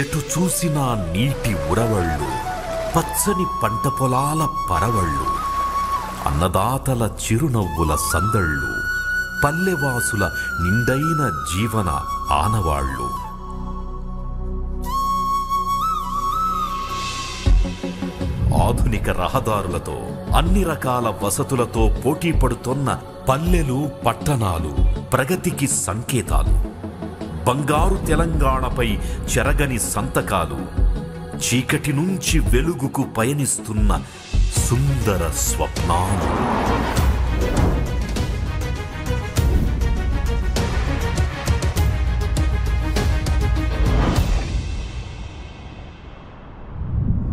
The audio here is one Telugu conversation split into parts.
ఎటు చూసినా నీటి ఉరవళ్ళు, పచ్చని పంట పొలాల పరవళ్ళు, అన్నదాతల చిరునవ్వుల సందళ్ళు, పల్లెవాసుల నిండైన జీవన ఆనవాళ్ళు. ఆధునిక రహదారులతో, అన్ని రకాల వసతులతో పోటీ పడుతోన్న పల్లెలు, పట్టణాలు ప్రగతికి సంకేతాలు. బంగారు తెలంగాణపై చెరగని సంతకాలు, చీకటి నుంచి వెలుగుకు పయనిస్తున్న సుందర స్వప్నాలు.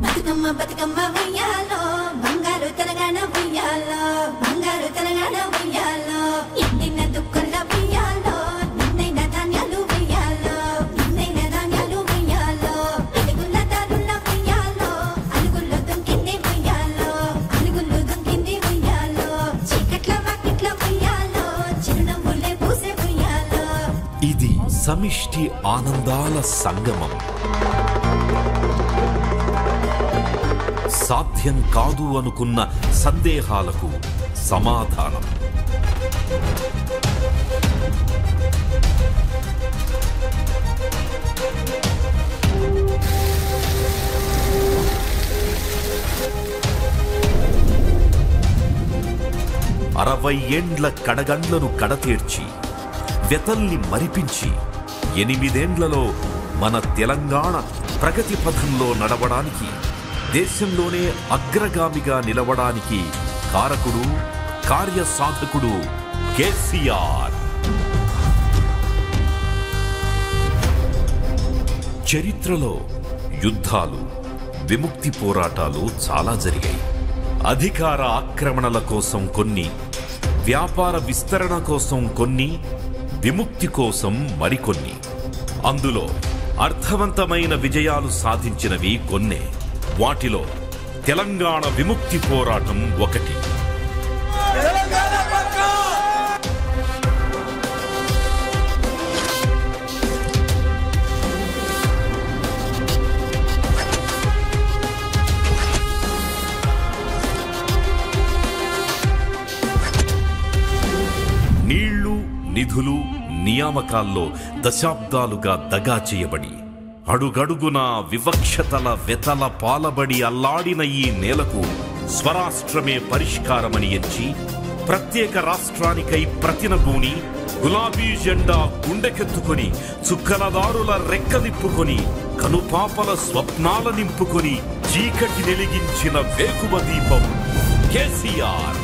బతుకమ్మ బతుకమ్మ ఉయ్యాలో, బంగారు తెలంగాణ ఉయ్యాలో, బంగారు తెలంగాణ ఉయ్యాలో, ఎండిన దుఃఖంల ఉయ్యాలో, నిన్నైన ధాన్యాలు ఉయ్యాలో, నిన్నైన ధాన్యాలు ఉయ్యాలో, అలుగుల దారుల ఉయ్యాలో, అలుగుల్లో దుంకింది ఉయ్యాలో, అలుగుల్లో దుంకింది ఉయ్యాలో, చీకట్ల వాకిట్ల ఉయ్యాలో, చిరునవ్వులే పూసే ఉయ్యాలో. ఇది సమిష్టి ఆనందాల సంగమం. సాధ్యం కాదు అనుకున్న సందేహాలకు సమాధానం. అరవై ఏండ్ల కడగండ్లను కడతీర్చి, వ్యతల్ని మరిపించి, 8 ఏండ్లలో మన తెలంగాణ ప్రగతి పథంలో నడవడానికి, దేశంలోనే అగ్రగామిగా నిలవడానికి కారకుడు, కార్యసాధకుడు కేసీఆర్. చరిత్రలో యుద్ధాలు, విముక్తి పోరాటాలు చాలా జరిగాయి. అధికార ఆక్రమణల కోసం కొన్ని, వ్యాపార విస్తరణ కోసం కొన్ని, విముక్తి కోసం మరికొన్ని. అందులో అర్థవంతమైన విజయాలు సాధించినవి కొన్నే. వాటిలో తెలంగాణ విముక్తి పోరాటం ఒకటి. నీళ్లు, నిధులు, నియామకాల్లో దశాబ్దాలుగా దగా చేయబడి, అడుగడుగునా వివక్షతల వెతల పాలబడి అల్లాడిన ఈ నేలకు స్వరాష్ట్రమే పరిష్కారమని ఎంచి, ప్రత్యేక రాష్ట్రానికై ప్రతినబూని, గులాబీ జెండా గుండెకెత్తుకొని, చుక్కలదారుల రెక్కదిప్పుకొని, కనుపాపల స్వప్నాల నింపుకొని, చీకటి వెలిగించిన వేకువ దీపం కేసీఆర్.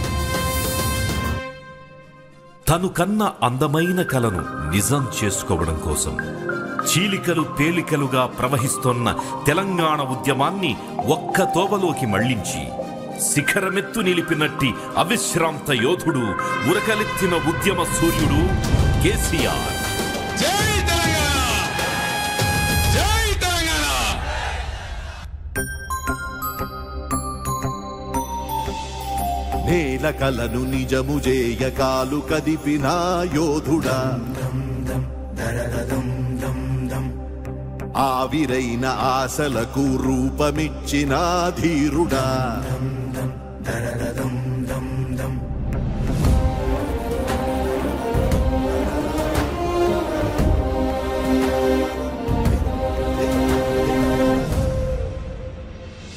తను కన్న అందమైన కలను నిజం చేసుకోవడం కోసం చీలికలు పేలికలుగా ప్రవహిస్తోన్న తెలంగాణ ఉద్యమాన్ని ఒక్క తోవలోకి మళ్లించి, శిఖరమెత్తు నిలిపినట్టి అవిశ్రాంత యోధుడు, ఉరకలెత్తిన ఉద్యమ సూర్యుడు కేసీఆర్. జై తెలంగాణ, జై తెలంగాణ. నేల కలను నిజము చేయకాలు కదిపిన యోధుడా, ఆవిరైన ఆశలకు రూపమిచ్చిన ధీరుడా.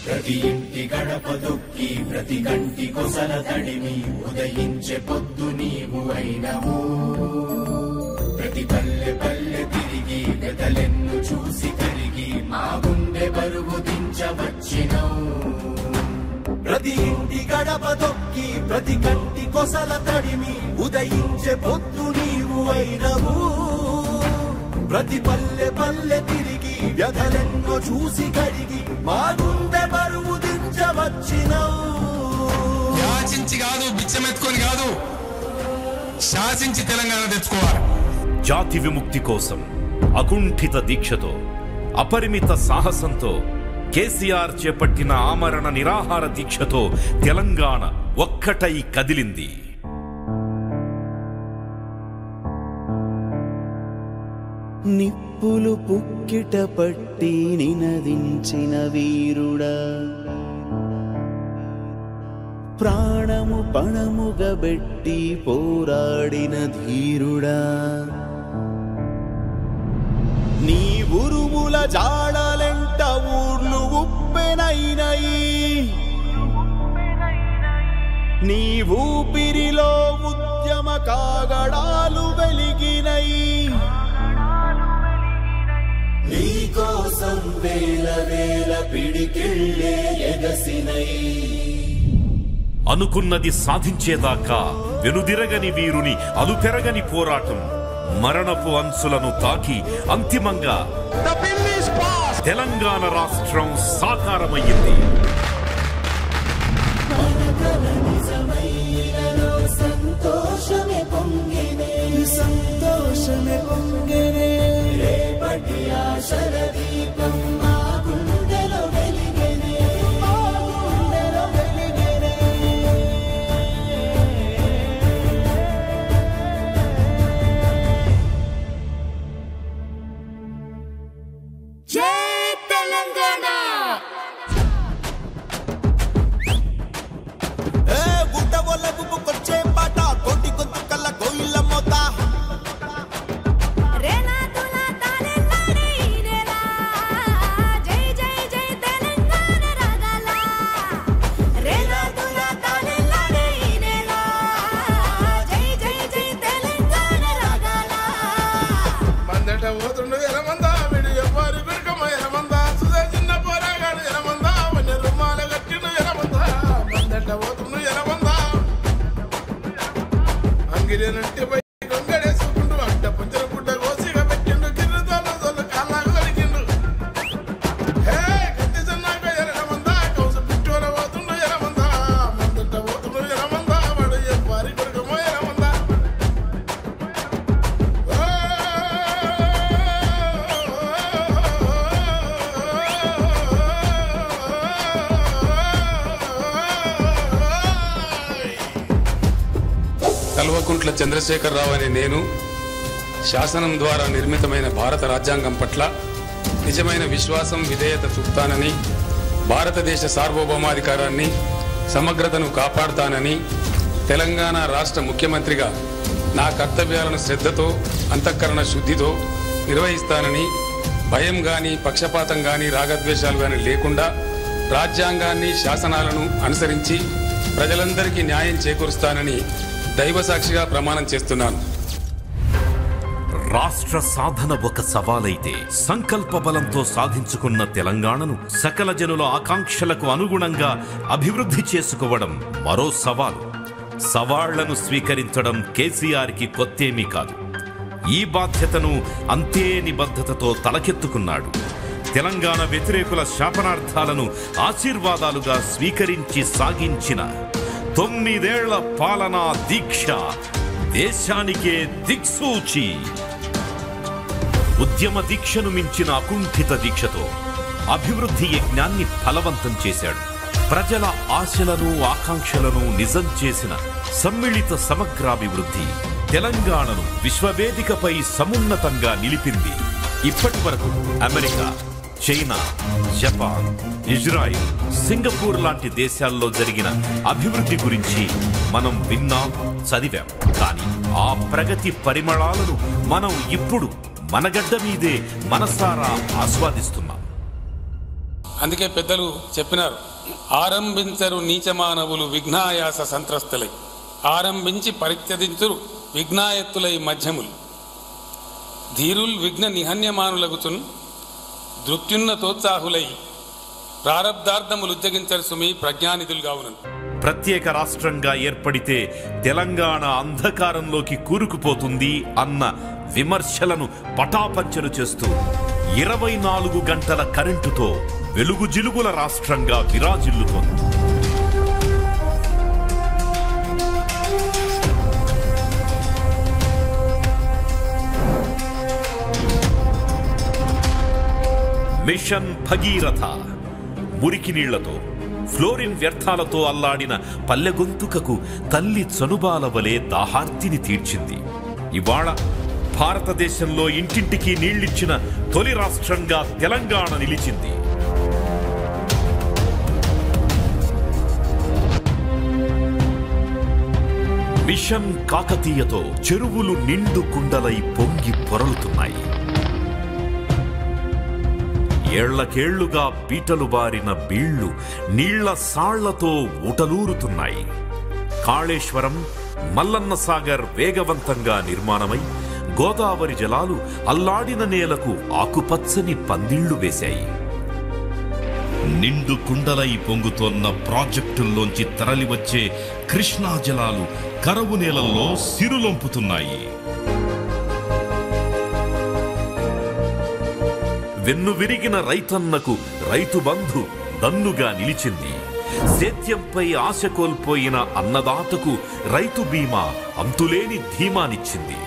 ప్రతి ఇంటి గడప దొక్కి, ప్రతి కంటి కొసల తడిమి, ఉదయించే పొద్దు నీవు అయినవు. ప్రతి పల్లె పల్లె తిరిగి, వెతలెన్ను చూసి కరిగి, మా గుండె బరువు దించవచ్చినవు. ప్రతి ఇంటి గడప దొక్కి, ప్రతి కంటి కొసల తడిమి, ఉదయించే పొద్దు నీవు అయినవు. ప్రతి పల్లె పల్లె తిరిగి, వ్యధలెన్నో చూసి కడిగి, మా గుండె బరువు దించవచ్చినవు. యాచించి కాదు, బిచ్చమెత్తుకొని కాదు, శాసించి తెలంగాణ తెచ్చుకోవాలి. జాతి విముక్తి కోసం అకుంఠిత దీక్షతో, అపరిమిత సాహసంతో కేసీఆర్ చేపట్టిన ఆమరణ నిరాహార దీక్షతో తెలంగాణ ఒక్కటై కదిలింది. నిప్పులు పుక్కిట పట్టి నినదించిన వీరుడా, ప్రాణము పణముగబెట్టి పోరాడిన ధీరుడా, నీ ఉరుముల జాడలెంట ఊర్లు ఉప్పెనైనయి, నీ ఊపిరిలో ఉద్యమ కాగడాలు వెలిగినయి, నీ కోసం వేల వేల పిడికిళ్ళే ఎగసినై. అనుకున్నది సాధించేదాకా వెనుదిరగని వీరుని అలుపెరగని పోరాటం మరణపు అంచులను తాకి అంతిమంగా తెలంగాణ రాష్ట్రం సాకారమయ్యింది. సంతోషమే పొంగినే, సంతోషమే పొంగినే, రేపటి ఆశల దీపం మా గుండెలో వెలిగెనే, మా గుండెలో వెలిగెనే. జై తెలంగాణ. గుడ్డ వల్ల గుప్పుకొచ్చే పాట కోటి గొంతు కల్ల కోయిల మోత, రేనాతుల తాళెల్లాడే ఈనెలా, జై జై జై తెలంగాణ రాగాల. రేనాతుల తాళెల్లాడే ఈనెలా, జై జై జై తెలంగాణ రాగాల. మందట పోతుండు ఎలమందా విడు ఎవ్వరి గురికమ్మ ఎలమందా సుధా చిన్న పోరాగాడు ఎలమందా వన్య రుమాల కట్టిండు ఎలమందా మందట పోతుండు ఎలమందా అంగిరేనంటే పై గొంగడేసుకుంటూ అడ్డ పుంజల గుడ్డ కోసిగా పెట్టిండు కిర్రు తోలు కాళ్ళకు కలిగిండు. హే కత్తి సన్నాక ఎలమందా కౌస పిట్టోల పోతుండు ఎలమందా మందట పోతుండు ఎలమందా వాడు ఎవ్వరి గురికమ్మ ఎలమందా. కల్వకుంట్ల చంద్రశేఖరరావు అనే నేను శాసనం ద్వారా నిర్మితమైన భారత రాజ్యాంగం పట్ల నిజమైన విశ్వాసం విధేయత చూపుతానని, భారతదేశ సార్వభౌమాధికారాన్ని సమగ్రతను కాపాడుతానని, తెలంగాణ రాష్ట్ర ముఖ్యమంత్రిగా నా కర్తవ్యాలను శ్రద్ధతో అంతఃకరణ శుద్ధితో నిర్వహిస్తానని, భయం గాని పక్షపాతం గాని రాగద్వేషాలు గాని లేకుండా రాజ్యాంగాన్ని శాసనాలను అనుసరించి ప్రజలందరికీ న్యాయం చేకూరుస్తానని దైవ సాక్షిగా ప్రమాణం చేస్తున్నాను. రాష్ట్ర సాధన ఒక సవాలైతే సంకల్ప బలంతో సాధించుకున్న తెలంగాణను సకల జనుల ఆకాంక్షలకు అనుగుణంగా అభివృద్ధి చేసుకోవడం మరో సవాలు. సవాళ్లను స్వీకరించడం కేసీఆర్కి కొత్తేమీ కాదు. ఈ బాధ్యతను అంతే నిబద్ధతతో తలకెత్తుకున్నాడు. తెలంగాణ వ్యతిరేకుల శాపనార్థాలను ఆశీర్వాదాలుగా స్వీకరించి సాగించిన 9 ఏళ్ల పాలనా దీక్ష దేశానికే దిక్సూచి. ఉద్యమ దీక్షను మించిన అకుంఠిత దీక్షతో అభివృద్ధి యజ్ఞాన్ని ఫలవంతం చేశాడు. ప్రజల ఆశలను ఆకాంక్షలను నిజం చేసిన సమ్మిళిత సమగ్రాభివృద్ధి తెలంగాణను విశ్వవేదికపై సమున్నతంగా నిలిపింది. ఇప్పటి వరకు America, China, Japan, Israel, Singapore లాంటి దేశాల్లో జరిగిన అభివృద్ధి గురించి మనం విన్నాం, చదివాం. కానీ ఆ ప్రగతి పరిమళాలను మనం ఇప్పుడు మన గడ్డ మీదే మనసారా ఆస్వాదిస్తున్నాం. అందుకే పెద్దలు చెప్పినారు, ఆరంభించరు నీచమానవులు విఘ్నాయాస సంత్రస్తులై, ఆరంభించి పరిత్యజించురు విఘ్నాయత్తులై మధ్యములు, ధీరుల్ విఘ్న నిహన్యమానులగుచున్ దృత్యున్నతోత్సాహులై ప్రారబ్ధార్థములు ఉద్యోగించరు సుమి ప్రజ్ఞానిధులుగా ఉన్నది. ప్రత్యేక రాష్ట్రంగా ఏర్పడితే తెలంగాణ అంధకారంలోకి కూరుకుపోతుంది అన్న విమర్శలను పటాపంచలు చేస్తూ 24 గంటల కరెంటుతో వెలుగు జిలుగుల రాష్ట్రంగా విరాజిల్లుతోంది. మిషన్ భగీరథ మురికి నీళ్లతో, ఫ్లోరిన్ వ్యర్థాలతో అల్లాడిన పల్లె గొంతుకకు తల్లి చనుబాల వలె దాహార్తిని తీర్చింది. ఇవాళ భారతదేశంలో ఇంటింటికి నీళ్లిచ్చిన తొలి రాష్ట్రంగా తెలంగాణ నిలిచింది. మిషన్ కాకతీయతో చెరువులు నిండు కుండలై పొంగి పొరలుతున్నాయి. ఏళ్లకేళ్లుగా పీటలు బారిన బీళ్లు నీళ్ల సాళ్లతో ఊటలూరుతున్నాయి. కాళేశ్వరం, మల్లన్న సాగర్ వేగవంతంగా నిర్మాణమై గోదావరి జలాలు అల్లాడిన నేలకు ఆకుపచ్చని పందిళ్లు వేశాయి. నిండు కుండలై పొంగుతోన్న ప్రాజెక్టుల్లోంచి తరలివచ్చే కృష్ణా జలాలు కరువు నేలల్లో సిరులొంపుతున్నాయి. వెన్ను విరిగిన రైతన్నకు రైతు బంధు దన్నుగా నిలిచింది. సేద్యంపై ఆశ కోల్పోయిన అన్నదాతకు రైతు బీమా అంతులేని ధీమానిచ్చింది.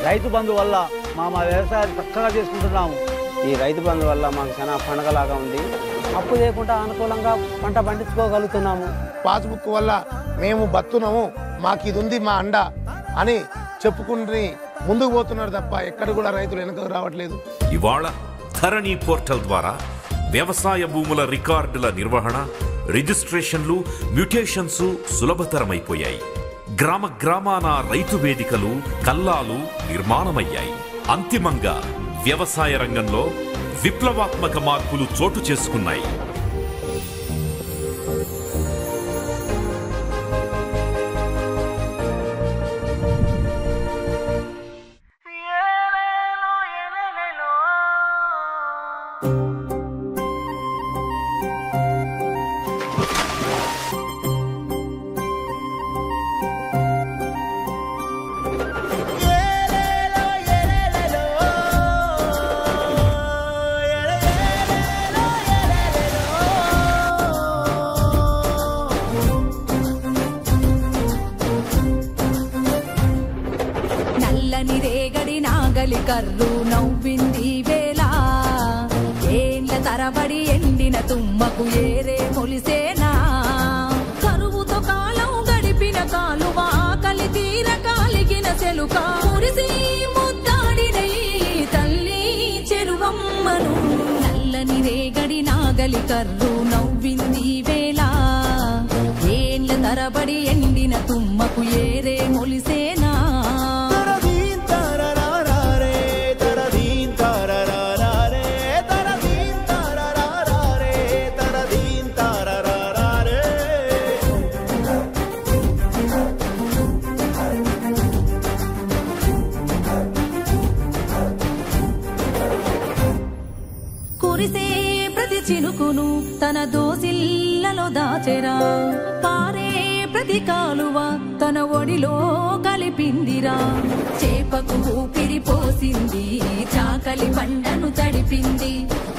రైతు బంధు వల్ల మా వ్యవసాయం చక్కగా చేసుకుంటున్నాము. ఈ రైతు బంధు వల్ల మాకు చాలా పండగలాగా ఉంది. అప్పు లేకుండా అనుకూలంగా పంట పండించుకోగలుగుతున్నాము. పాస్బుక్ వల్ల మేము బతున్నాము, మాకు ఇది ఉంది మా అండ అని చెప్పుకుని ముందుకు పోతున్నారు తప్ప ఎక్కడ కూడా రైతులు వెనుకకు రావట్లేదు. ఇవాళ ధరణి పోర్టల్ ద్వారా వ్యవసాయ భూముల రికార్డుల నిర్వహణ, రిజిస్ట్రేషన్లు, మ్యూటేషన్స్ సులభతరమైపోయాయి. గ్రామ గ్రామాన రైతు వేదికలు, కల్లాలు నిర్మాణమయ్యాయి. అంతిమంగా వ్యవసాయ రంగంలో విప్లవాత్మక మార్పులు చోటు చేసుకున్నాయి. నల్లని రేగడి నాగలి కర్రు నవ్వింది వేళ, ఏళ్ళ తరబడి ఎండిన తుమ్మకు ఏరే మొలిసేనా. కరువుతో కాలం గడిపిన కాలువ ఆకలి తీర కాలిగిన సెలుక మురిసి ముద్దాడిన ఈ తల్లి చెరువమ్మను. నల్లని రేగడి నాగలి కర్రు నవ్వింది వేళ, ఏళ్ళ తరబడి ఎండిన తుమ్మకు ఏరే మొలిసేనా. కురిసే ప్రతి చినుకును తన దోసిల్లలో దాచెరా, పారే ప్రతి కాలువ తన ఒడిలో కలిపిందిరా. చేపకు ఊపిరి పోసింది, చాకలి బండను తడిపింది,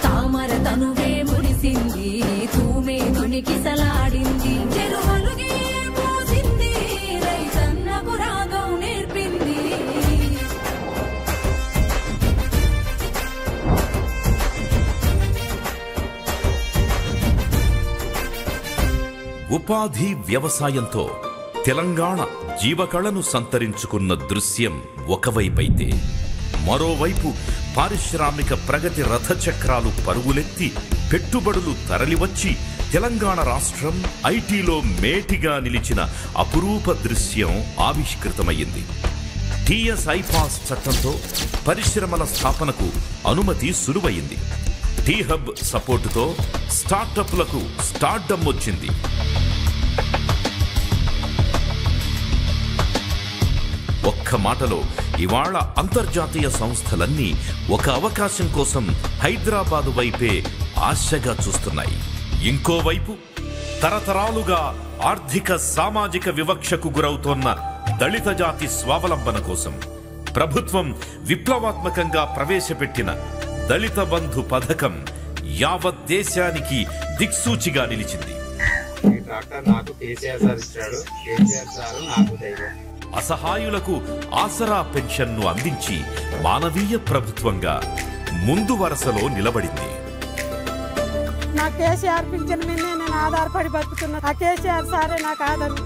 తామర తనువే ముడిసింది, తూమే తునికిసలాడింది. చెరువలుగే పోసింది, రైతన్నకు రాగం నేర్పింది. ఉపాధి వ్యవసాయంతో తెలంగాణ జీవకళను సంతరించుకున్న దృశ్యం ఒకవైపైతే, మరోవైపు పారిశ్రామిక ప్రగతి రథచక్రాలు పరుగులెత్తి పెట్టుబడులు తరలివచ్చి తెలంగాణ రాష్ట్రం ఐటీలో మేటిగా నిలిచిన అపురూప దృశ్యం ఆవిష్కృతమయ్యింది. టీఎస్ ఐపాస్ చట్టంతో పరిశ్రమల స్థాపనకు అనుమతి సులువయింది. టీ హబ్ సపోర్టుతో స్టార్టప్లకు స్టార్డమ్ వచ్చింది. ఒక్క మాటలో ఇవాళ అంతర్జాతీయ సంస్థలన్నీ ఒక అవకాశం కోసం హైదరాబాదు వైపే ఆశగా చూస్తున్నాయి. ఇంకోవైపు తరతరాలుగా ఆర్థిక సామాజిక వివక్షకు గురవుతోన్న దళిత జాతి స్వావలంబన కోసం ప్రభుత్వం విప్లవాత్మకంగా ప్రవేశపెట్టిన దళిత బంధు పథకం యావత్ దేశానికి దిక్సూచిగా నిలిచింది. అసహాయులకు ఆసరా పెన్షన్ను అందించి మానవీయ ప్రభుత్వంగా ముందు వరుసలో నిలబడింది. నా కేసీఆర్ పింఛన్ మీద నేను ఆధారపడి బతుకుతున్నా. ఆ కేసీఆర్ సారే నాకు ఆధారం.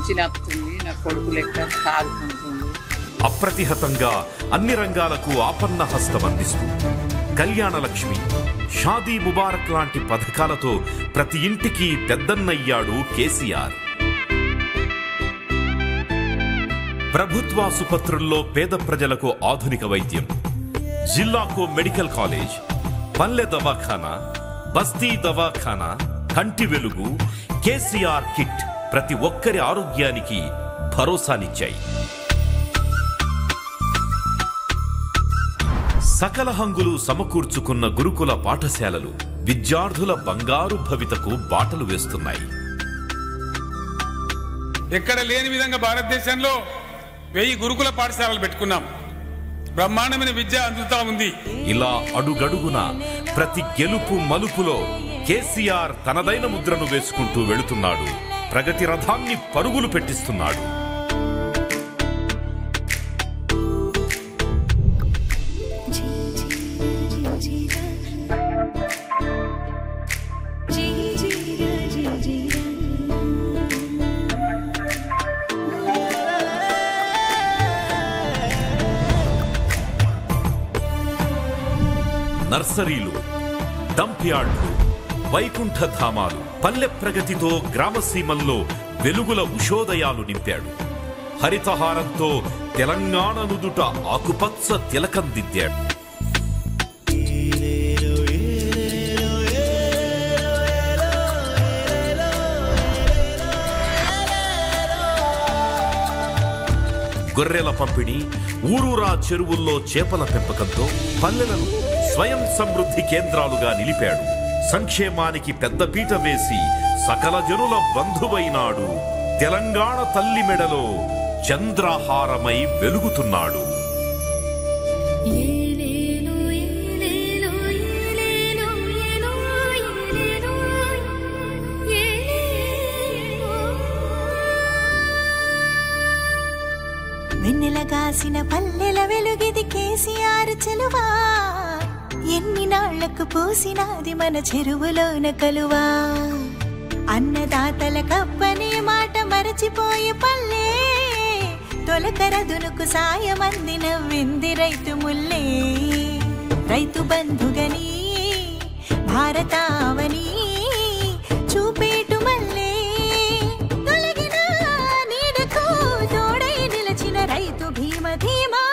పింఛన్ వస్తుంది, నా కొడుకు లెక్క సాగుతుంటుంది. అప్రతిహతంగా అన్ని రంగాలకు ఆపన్న హస్తం అందిస్తూ కళ్యాణ లక్ష్మి, షాదీ ముబారక్ లాంటి పథకాలతో ప్రతి ఇంటికి పెద్దన్నయ్యాడు కేసీఆర్. ప్రభుత్వాసుపత్రుల్లో పేద ప్రజలకు ఆధునిక వైద్యం, జిల్లాకు మెడికల్ కాలేజ్, పల్లె దవాఖానా, బస్తీ దవాఖానా, కంటి వెలుగు, కేసీఆర్ కిట్ ప్రతి ఒక్కరి ఆరోగ్యానికి భరోసానిచ్చాయి. సకల హంగులు సమకూర్చుకున్న గురుకుల పాఠశాలలు విద్యార్థుల బంగారు భవితకు బాటలు వేస్తున్నాయి. ఎక్కడ లేని విధంగా భారతదేశంలో 1000 గురుకుల పాఠశాలలు పెట్టుకున్నాం. బ్రహ్మాండమైన విద్య అందుతా ఉంది. ఇలా అడుగడుగున ప్రతి గెలుపు మలుపులో కేసీఆర్ తనదైన ముద్రను వేసుకుంటూ వెళుతున్నాడు. ప్రగతి రథాన్ని పరుగులు పెట్టిస్తున్నాడు. నర్సరీలు, డంప్ యార్డులు, వైకుంఠ ధామాలు, పల్లె ప్రగతితో గ్రామసీమల్లో వెలుగుల ఉషోదయాలు నింపాడు. హరితహారంతో తెలంగాణ నుదుట ఆకుపచ్చ తిలకం దిద్దాడు. గొర్రెల పంపిణీ, ఊరూరా చెరువుల్లో చేపల పెంపకంతో పల్లెలను స్వయం సమృద్ధి కేంద్రాలుగా నిలిపాడు. సంక్షేమానికి పెద్దపీట వేసి సకల జనుల బంధువైనాడు. తెలంగాణ తల్లి మెడలో చంద్రహారమై వెలుగుతున్నాడు. వెన్నెలగాసిన పల్లెల వెలుగిది కేసీఆర్ చెలువా, ఎన్ని నాళ్లకు పోసినాది మన చెరువులోన కలువా. అన్నదాతల కప్పనే మాట మరచిపోయే పల్లె, తొలకరదునుకు సాయమంది నవ్వింది రైతు ముల్లే. రైతు బంధుగని భారతావని చూపేటు మల్లే, తొలగిన నీడకు తోడై నిలచిన రైతు భీమ ధీమా.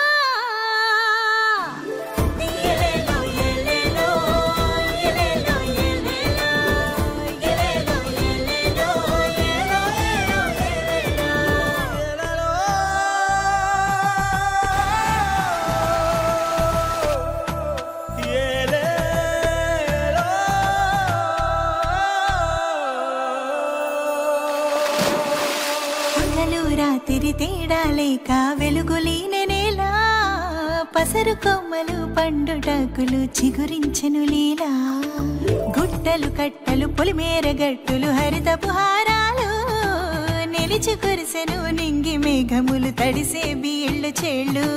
రాత్రి తేడా లేక వెలుగులీనే నేలా, పసరు కొమ్మలు పండుటాకులు చిగురించెను లీలా. గుట్టలు కట్టలు పొలిమేర గట్టులు హరితపు హారాలు, నిలిచి కురిసెను నింగి మేఘములు తడిసే బీళ్ళు చేళ్ళు.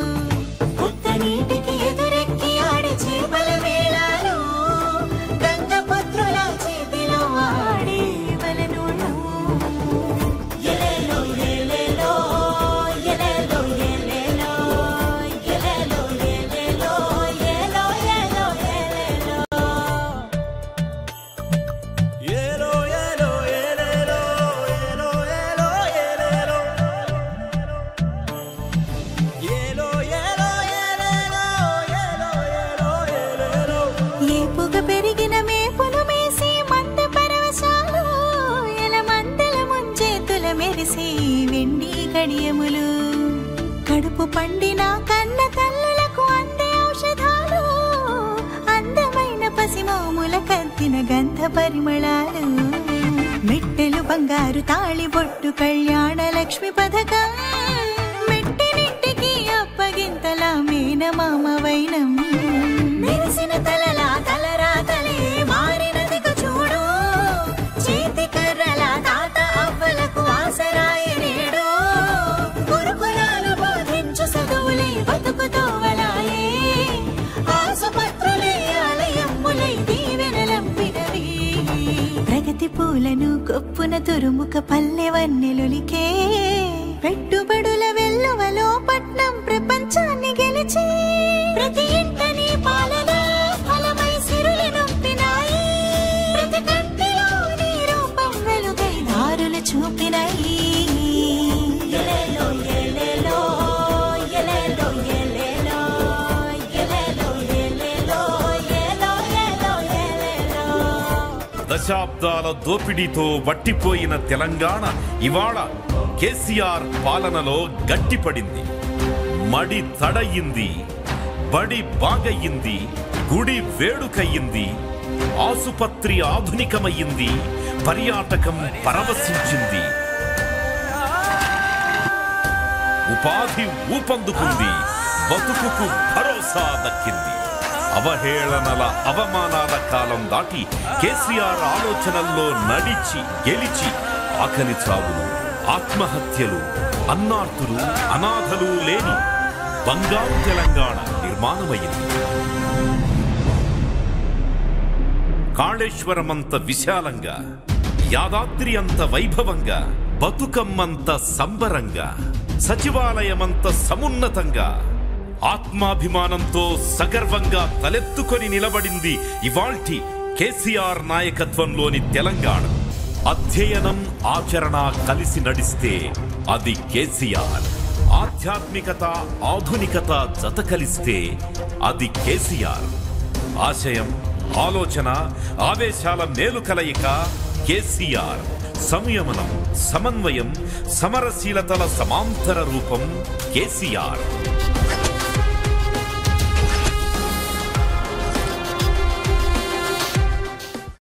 కొత్త నీటికి ఎదురెక్కి ఆడే చేపల వేళాలు, గంగపత్రుల చేతిలో ఆడే వలనోళ్ళు. కడుపు పండిన కన్న తల్లులకు అందే ఔషధాలు, అందమైన పసిమోముల కద్దిన గంధ పరిమళాలు. మెట్టెలు బంగారు తాళి బొట్టు కళ్యాణ లక్ష్మి పథకం, మెట్టినింటికి అప్పగింతల మేనమామ వైనం. మెరిసిన తలలా తలరాతలే మారినదికు చూడు, చేతి కర్రల తాత అవ్వలకు ఆసరాయి నేడు. గురుకులాలు బోధించు చదువులే బతుకుతోవలాయే, ఆసుపత్రులే ఆలయమ్ములై దీవెనలంపినవి. ప్రగతి పూలను కొప్పున తురుముక పల్లె వన్నెలులికే పెట్టుబడుల వెల్లువలో పట్నం ప్రపంచాన్ని గెలిచి ప్రతి ఇంటని పాలన ఫలమై సిరులు నొప్పినాయి ప్రతి కంటిలో నీ రూపం వెలుగై దారులు చూపినాయి దశాబ్దాల దోపిడీతో వట్టిపోయిన తెలంగాణ ఇవాళ కేసీఆర్ పాలనలో గట్టిపడింది. మడి తడయింది, బడి బాగయ్యింది, గుడి వేడుకయ్యింది, ఆసుపత్రి ఆధునికమయ్యింది, పర్యాటకం పరవశించింది, ఉపాధి ఊపందుకుంది, బతుకుకు భరోసా దక్కింది. అవహేళనల అవమానాల కాలం దాటి కేసీఆర్ ఆలోచనల్లో నడిచి గెలిచి ఆకలి చావులు, ఆత్మహత్యలు, అన్నార్తులు, అనాథలు లేని బంగారు తెలంగాణ నిర్మాణమైంది. కాళేశ్వరమంత విశాలంగా, యాదాద్రి అంత వైభవంగా, బతుకమ్మంత సంబరంగా, సచివాలయమంత సమున్నతంగా, ఆత్మాభిమానంతో సగర్వంగా తలెత్తుకొని నిలబడింది ఇవాల్టి కేసీఆర్ నాయకత్వంలోని తెలంగాణ. అధ్యయనం, ఆచరణ కలిసి నడిస్తే అది కేసీఆర్. ఆధ్యాత్మికత, ఆధునికత జత కలిస్తే అది కేసీఆర్. ఆశయం, ఆలోచన, ఆవేశాల మేలు కలయిక కేసీఆర్. సంయమనం, సమన్వయం, సమరశీలతల సమాంతర రూపం కేసీఆర్.